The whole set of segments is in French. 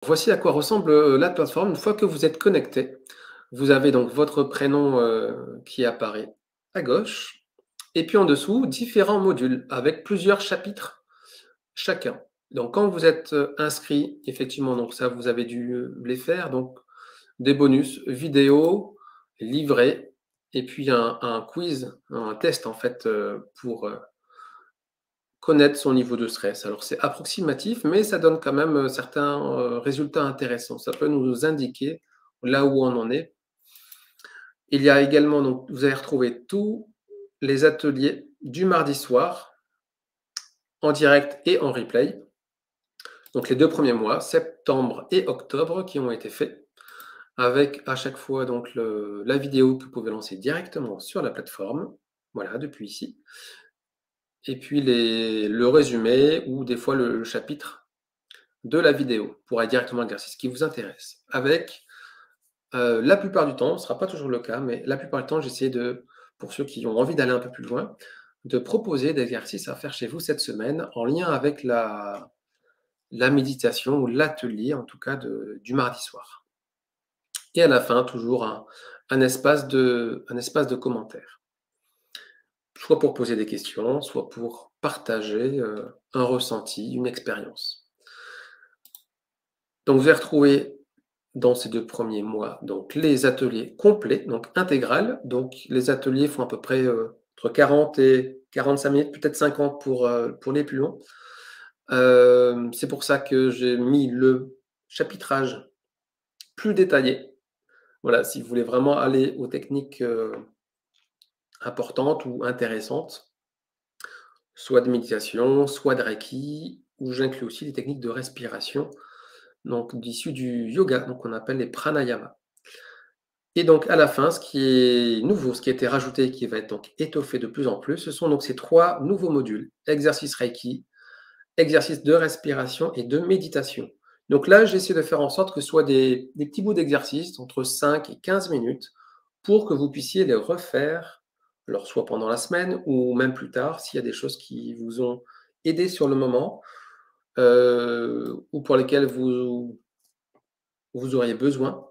Voici à quoi ressemble, la plateforme une fois que vous êtes connecté. Vous avez donc votre prénom, qui apparaît à gauche et puis en dessous, différents modules avec plusieurs chapitres chacun. Donc quand vous êtes, inscrit, effectivement, donc ça vous avez dû, les faire, donc des bonus vidéo, livrets et puis un quiz, un test en fait, pour, connaître son niveau de stress. Alors c'est approximatif, mais ça donne quand même, certains, résultats intéressants. Ça peut nous indiquer là où on en est. Il y a également donc vous allez retrouver tous les ateliers du mardi soir, en direct et en replay. Donc les 2 premiers mois, septembre et octobre, qui ont été faits, avec à chaque fois donc la vidéo que vous pouvez lancer directement sur la plateforme, voilà, depuis ici. Et puis le résumé ou des fois le chapitre de la vidéo pour aller directement à l'exercice qui vous intéresse. Avec, la plupart du temps, ce ne sera pas toujours le cas, mais la plupart du temps, j'essaie de, pour ceux qui ont envie d'aller un peu plus loin, de proposer des exercices à faire chez vous cette semaine en lien avec la méditation ou l'atelier, en tout cas, du mardi soir. Et à la fin, toujours un espace de commentaires. Soit pour poser des questions, soit pour partager, un ressenti, une expérience. Donc vous allez retrouver dans ces 2 premiers mois, donc les ateliers complets, donc intégral. Donc les ateliers font à peu près, entre 40 et 45 minutes, peut-être 50 pour les plus longs. C'est pour ça que j'ai mis le chapitrage plus détaillé. Voilà, si vous voulez vraiment aller aux techniques, importantes ou intéressantes, soit de méditation, soit de reiki, où j'inclus aussi les techniques de respiration, donc issues du yoga, donc on appelle les pranayama. Et donc à la fin, ce qui est nouveau, ce qui a été rajouté, qui va être donc étoffé de plus en plus, ce sont donc ces 3 nouveaux modules: exercice Reiki, exercice de respiration et de méditation. Donc là, j'essaie de faire en sorte que ce soit des petits bouts d'exercice entre 5 et 15 minutes pour que vous puissiez les refaire, alors soit pendant la semaine ou même plus tard, s'il y a des choses qui vous ont aidé sur le moment, ou pour lesquelles vous auriez besoin.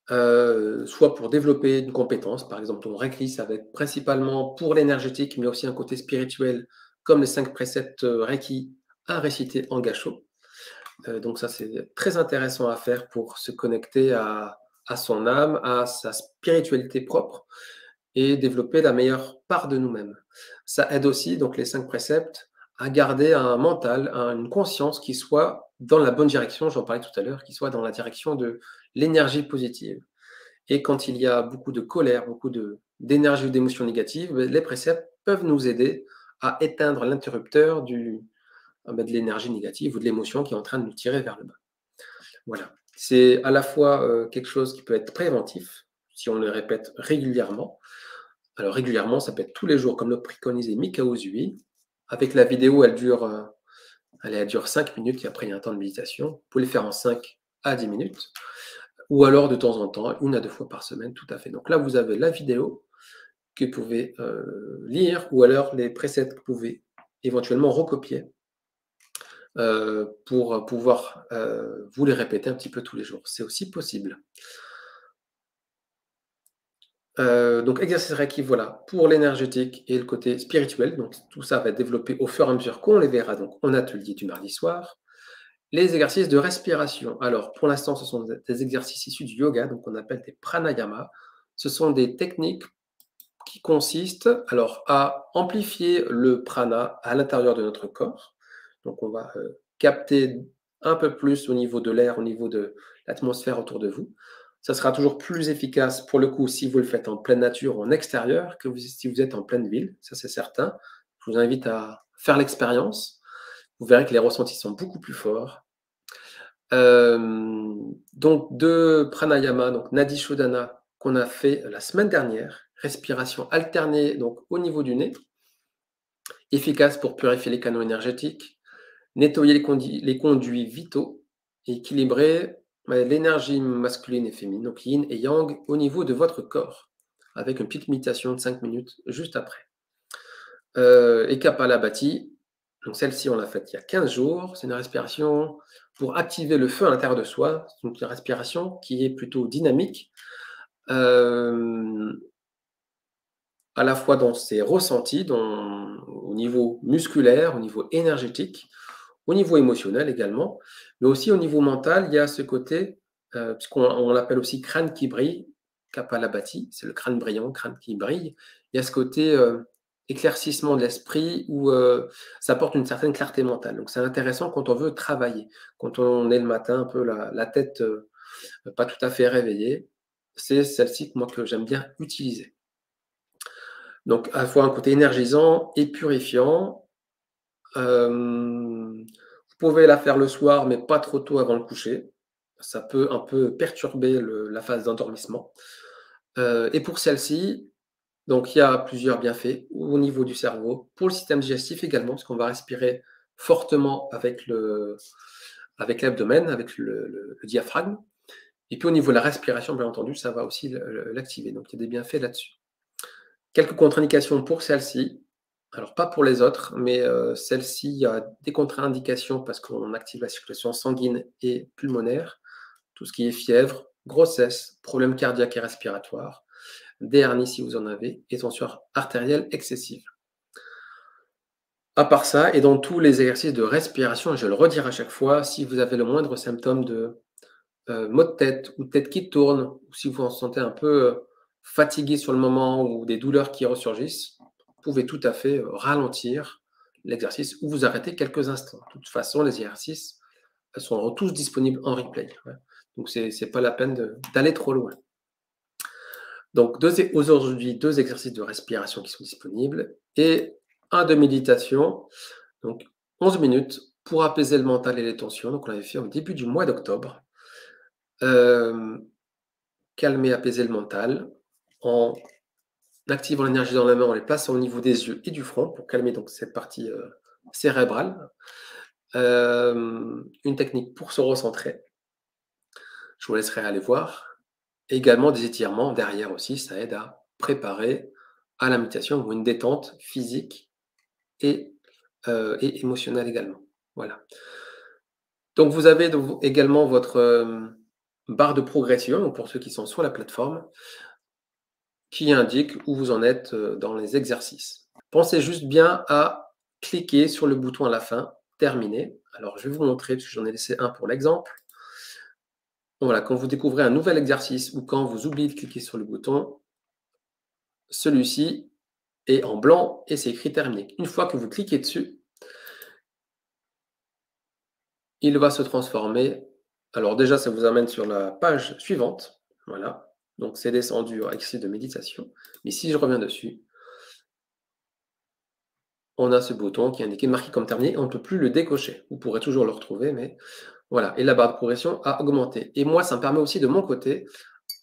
Soit pour développer une compétence, par exemple ton Reiki, ça va être principalement pour l'énergétique, mais aussi un côté spirituel, comme les 5 préceptes, Reiki à réciter en gassho. Donc ça, c'est très intéressant à faire pour se connecter à son âme, à sa spiritualité propre et développer la meilleure part de nous-mêmes. Ça aide aussi, donc les 5 préceptes, à garder un mental, une conscience qui soit dans la bonne direction, j'en parlais tout à l'heure, qui soit dans la direction de l'énergie positive. Et quand il y a beaucoup de colère, beaucoup d'énergie ou d'émotions négatives, beh, les préceptes peuvent nous aider à éteindre l'interrupteur de l'énergie négative ou de l'émotion qui est en train de nous tirer vers le bas. Voilà. C'est à la fois, quelque chose qui peut être préventif, si on le répète régulièrement. Alors régulièrement, ça peut être tous les jours, comme le préconisait Mikao Usui. Avec la vidéo, elle dure 5 minutes et après il y a un temps de méditation. Vous pouvez le faire en 5 à 10 minutes. Ou alors de temps en temps, 1 à 2 fois par semaine, tout à fait. Donc là, vous avez la vidéo que vous pouvez, lire ou alors les préceptes que vous pouvez éventuellement recopier, pour, pouvoir, vous les répéter un petit peu tous les jours. C'est aussi possible. Donc exercice Reiki, voilà, pour l'énergétique et le côté spirituel. Donc tout ça va être développé au fur et à mesure qu'on les verra donc en atelier du mardi soir. Les exercices de respiration. Alors pour l'instant, ce sont des exercices issus du yoga, donc on appelle des pranayama. Ce sont des techniques qui consiste alors à amplifier le prana à l'intérieur de notre corps. Donc on va, capter un peu plus au niveau de l'air, au niveau de l'atmosphère autour de vous. Ça sera toujours plus efficace pour le coup si vous le faites en pleine nature ou en extérieur que si vous êtes en pleine ville, ça c'est certain. Je vous invite à faire l'expérience. Vous verrez que les ressentis sont beaucoup plus forts. Donc 2 pranayama, donc Nadi Shodhana qu'on a fait la semaine dernière, respiration alternée donc au niveau du nez, efficace pour purifier les canaux énergétiques, nettoyer les conduits vitaux et équilibrer l'énergie masculine et féminine, donc yin et yang, au niveau de votre corps, avec une petite méditation de 5 minutes juste après. Et Kapalabhati, donc celle-ci, on l'a faite il y a 15 jours. C'est une respiration pour activer le feu à l'intérieur de soi. C'est une respiration qui est plutôt dynamique, à la fois dans ses ressentis, au niveau musculaire, au niveau énergétique, au niveau émotionnel également, mais aussi au niveau mental. Il y a ce côté, puisqu'on l'appelle aussi crâne qui brille, Kapalabhati, c'est le crâne brillant, crâne qui brille. Il y a ce côté éclaircissement de l'esprit où ça apporte une certaine clarté mentale. Donc c'est intéressant quand on veut travailler, quand on est le matin un peu la tête pas tout à fait réveillée. C'est celle-ci que j'aime bien utiliser. Donc à la fois un côté énergisant et purifiant. Vous pouvez la faire le soir, mais pas trop tôt avant le coucher. Ça peut un peu perturber la phase d'endormissement. Et pour celle-ci, donc il y a plusieurs bienfaits au niveau du cerveau, pour le système digestif également, parce qu'on va respirer fortement avec l'abdomen, avec le diaphragme. Et puis au niveau de la respiration, bien entendu, ça va aussi l'activer. Donc il y a des bienfaits là-dessus. Quelques contre-indications pour celle-ci. Alors pas pour les autres, mais celle-ci, il y a des contre-indications parce qu'on active la circulation sanguine et pulmonaire, tout ce qui est fièvre, grossesse, problèmes cardiaques et respiratoires, des hernies si vous en avez, et tension artérielle excessive. À part ça, et dans tous les exercices de respiration, et je le redire à chaque fois, si vous avez le moindre symptôme de maux de tête ou tête qui tourne, ou si vous vous sentez un peu fatigué sur le moment ou des douleurs qui ressurgissent, vous pouvez tout à fait ralentir l'exercice ou vous arrêter quelques instants. De toute façon, les exercices sont tous disponibles en replay. Ouais. Donc, ce n'est pas la peine d'aller trop loin. Donc, aujourd'hui, 2 exercices de respiration qui sont disponibles et un de méditation. Donc, 11 minutes pour apaiser le mental et les tensions. Donc, on l'avait fait au début du mois d'octobre. Calmer, apaiser le mental en activant l'énergie dans la main, en les plaçant au niveau des yeux et du front pour calmer donc cette partie cérébrale. Une technique pour se recentrer. Je vous laisserai aller voir. Et également des étirements derrière aussi, ça aide à préparer à la méditation ou une détente physique et émotionnelle également. Voilà. Donc vous avez également votre barre de progression, donc pour ceux qui sont sur la plateforme, qui indique où vous en êtes dans les exercices. Pensez juste bien à cliquer sur le bouton à la fin, terminer. Alors je vais vous montrer, parce que j'en ai laissé un pour l'exemple. Voilà, quand vous découvrez un nouvel exercice ou quand vous oubliez de cliquer sur le bouton, celui-ci est en blanc et c'est écrit terminé. Une fois que vous cliquez dessus, il va se transformer. Alors déjà, ça vous amène sur la page suivante. Voilà, donc c'est descendu à exercice de méditation. Mais si je reviens dessus, on a ce bouton qui est indiqué marqué comme terminé. On ne peut plus le décocher. Vous pourrez toujours le retrouver, mais voilà. Et la barre de progression a augmenté. Et moi, ça me permet aussi de mon côté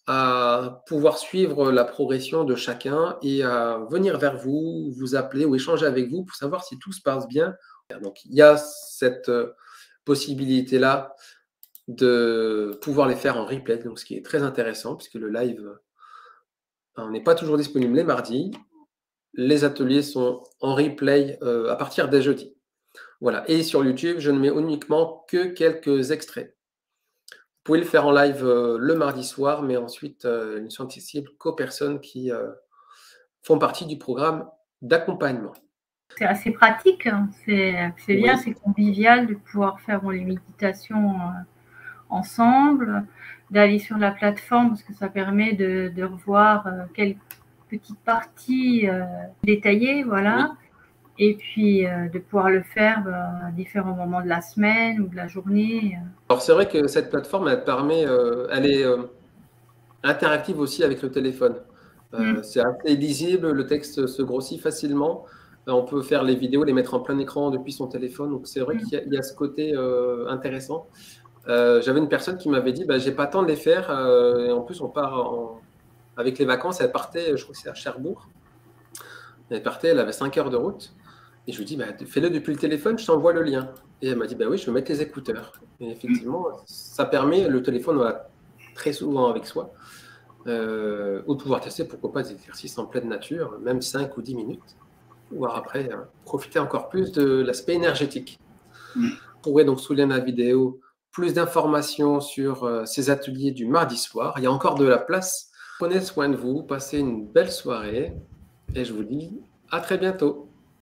à pouvoir suivre la progression de chacun et à venir vers vous, vous appeler ou échanger avec vous pour savoir si tout se passe bien. Donc, il y a cette possibilité-là de pouvoir les faire en replay, donc ce qui est très intéressant puisque le live, on n'est pas toujours disponible les mardis. Les ateliers sont en replay à partir des jeudis. Voilà. Et sur YouTube, je ne mets uniquement que quelques extraits. Vous pouvez le faire en live le mardi soir, mais ensuite, ils ne sont accessibles qu'aux personnes qui font partie du programme d'accompagnement. C'est assez pratique, hein. C'est bien, c'est convivial de pouvoir faire les méditations ensemble, d'aller sur la plateforme parce que ça permet de revoir quelques petites parties détaillées, voilà. Oui. Et puis de pouvoir le faire à différents moments de la semaine ou de la journée. Alors c'est vrai que cette plateforme, elle permet, elle est interactive aussi avec le téléphone. C'est assez lisible, le texte se grossit facilement. On peut faire les vidéos, les mettre en plein écran depuis son téléphone. Donc c'est vrai qu'il y a ce côté intéressant. J'avais une personne qui m'avait dit, j'ai pas le temps de les faire. Et en plus, on part avec les vacances. Elle partait, je crois que c'est à Cherbourg. Elle partait, elle avait 5 heures de route. Et je lui dis, fais-le depuis le téléphone, je t'envoie le lien. Et elle m'a dit, oui, je vais mettre les écouteurs. Et effectivement, ça permet, le téléphone, on l'a très souvent avec soi, ou de pouvoir tester, pourquoi pas, des exercices en pleine nature, même 5 ou 10 minutes, voire après, profiter encore plus de l'aspect énergétique. Vous pourrez donc souligner la vidéo plus d'informations sur ces ateliers du mardi soir. Il y a encore de la place. Prenez soin de vous, passez une belle soirée et je vous dis à très bientôt.